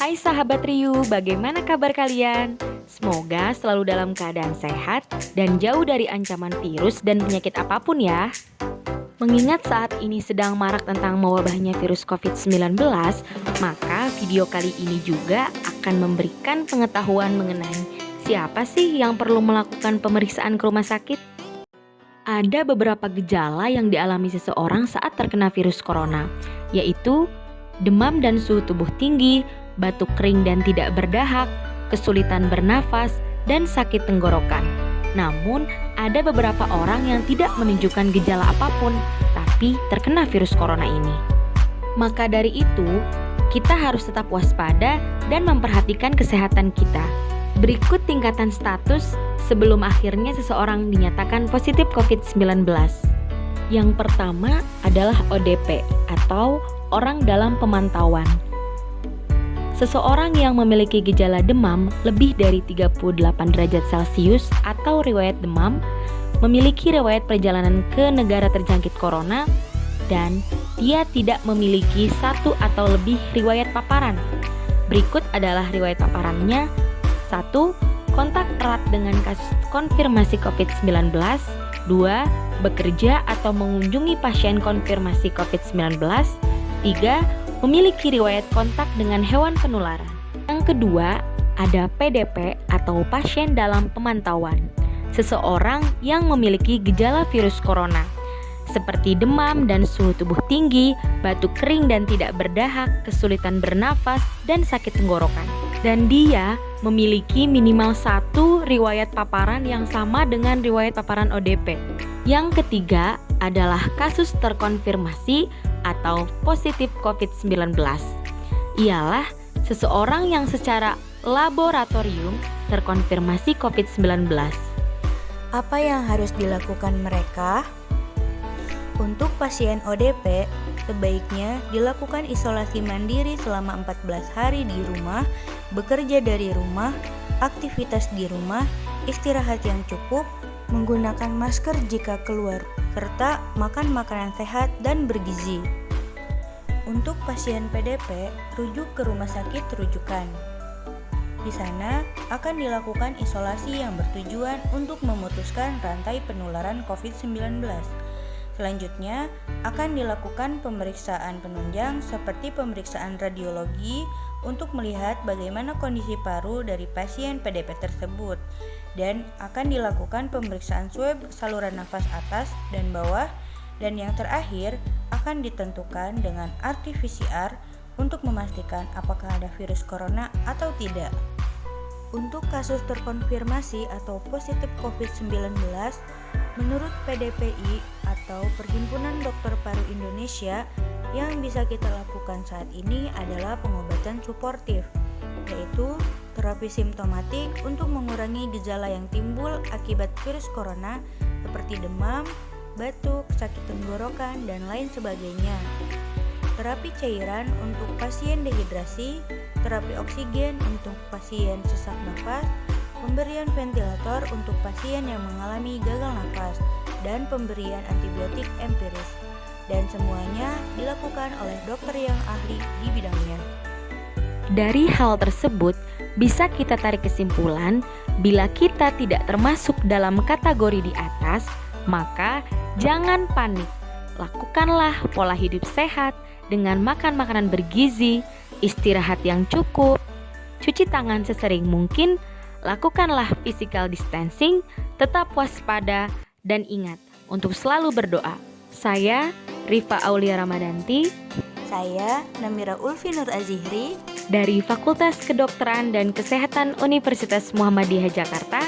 Hai sahabat Riu, bagaimana kabar kalian? Semoga selalu dalam keadaan sehat dan jauh dari ancaman virus dan penyakit apapun ya. Mengingat saat ini sedang marak tentang mewabahnya virus COVID-19, maka video kali ini juga akan memberikan pengetahuan mengenai siapa sih yang perlu melakukan pemeriksaan ke rumah sakit. Ada beberapa gejala yang dialami seseorang saat terkena virus corona, yaitu demam dan suhu tubuh tinggi, batuk kering dan tidak berdahak, kesulitan bernafas, dan sakit tenggorokan. Namun, ada beberapa orang yang tidak menunjukkan gejala apapun, tapi terkena virus corona ini. Maka dari itu, kita harus tetap waspada dan memperhatikan kesehatan kita. Berikut tingkatan status sebelum akhirnya seseorang dinyatakan positif COVID-19. Yang pertama adalah ODP atau orang dalam pemantauan. Seseorang yang memiliki gejala demam lebih dari 38 derajat Celcius atau riwayat demam, memiliki riwayat perjalanan ke negara terjangkit corona, dan dia tidak memiliki satu atau lebih riwayat paparan. Berikut adalah riwayat paparannya. 1. Kontak erat dengan kasus konfirmasi COVID-19. 2. Bekerja atau mengunjungi pasien konfirmasi COVID-19. 3. Memiliki riwayat kontak dengan hewan penularan. Yang kedua, ada PDP atau pasien dalam pemantauan. Seseorang yang memiliki gejala virus corona, seperti demam dan suhu tubuh tinggi, batuk kering dan tidak berdahak, kesulitan bernafas, dan sakit tenggorokan. Dan dia memiliki minimal 1 riwayat paparan yang sama dengan riwayat paparan ODP. Yang ketiga adalah kasus terkonfirmasi atau positif COVID-19. Ialah seseorang yang secara laboratorium terkonfirmasi COVID-19. Apa yang harus dilakukan mereka? Untuk pasien ODP, sebaiknya dilakukan isolasi mandiri selama 14 hari di rumah, bekerja dari rumah, aktivitas di rumah, istirahat yang cukup, menggunakan masker jika keluar, serta makan makanan sehat dan bergizi. Untuk pasien PDP, rujuk ke rumah sakit rujukan. Di sana akan dilakukan isolasi yang bertujuan untuk memutuskan rantai penularan COVID-19. Selanjutnya, akan dilakukan pemeriksaan penunjang seperti pemeriksaan radiologi untuk melihat bagaimana kondisi paru dari pasien PDP tersebut, dan akan dilakukan pemeriksaan swab saluran nafas atas dan bawah, dan yang terakhir akan ditentukan dengan RT-PCR untuk memastikan apakah ada virus corona atau tidak. Untuk kasus terkonfirmasi atau positif COVID-19, menurut PDPI atau Perhimpunan Dokter Paru Indonesia, yang bisa kita lakukan saat ini adalah pengobatan suportif, yaitu terapi simptomatik untuk mengurangi gejala yang timbul akibat virus corona seperti demam, batuk, sakit tenggorokan, dan lain sebagainya. Terapi cairan untuk pasien dehidrasi, terapi oksigen untuk pasien sesak nafas, pemberian ventilator untuk pasien yang mengalami gagal nafas, dan pemberian antibiotik empiris. Dan semuanya dilakukan oleh dokter yang ahli di bidangnya. Dari hal tersebut, bisa kita tarik kesimpulan, bila kita tidak termasuk dalam kategori di atas, maka jangan panik. Lakukanlah pola hidup sehat dengan makan makanan bergizi, istirahat yang cukup, cuci tangan sesering mungkin, lakukanlah physical distancing, tetap waspada, dan ingat untuk selalu berdoa. Saya Rifa Aulia Ramadanti. Saya Namira Ulfi Nur Azihri Dari Fakultas Kedokteran dan Kesehatan Universitas Muhammadiyah Jakarta.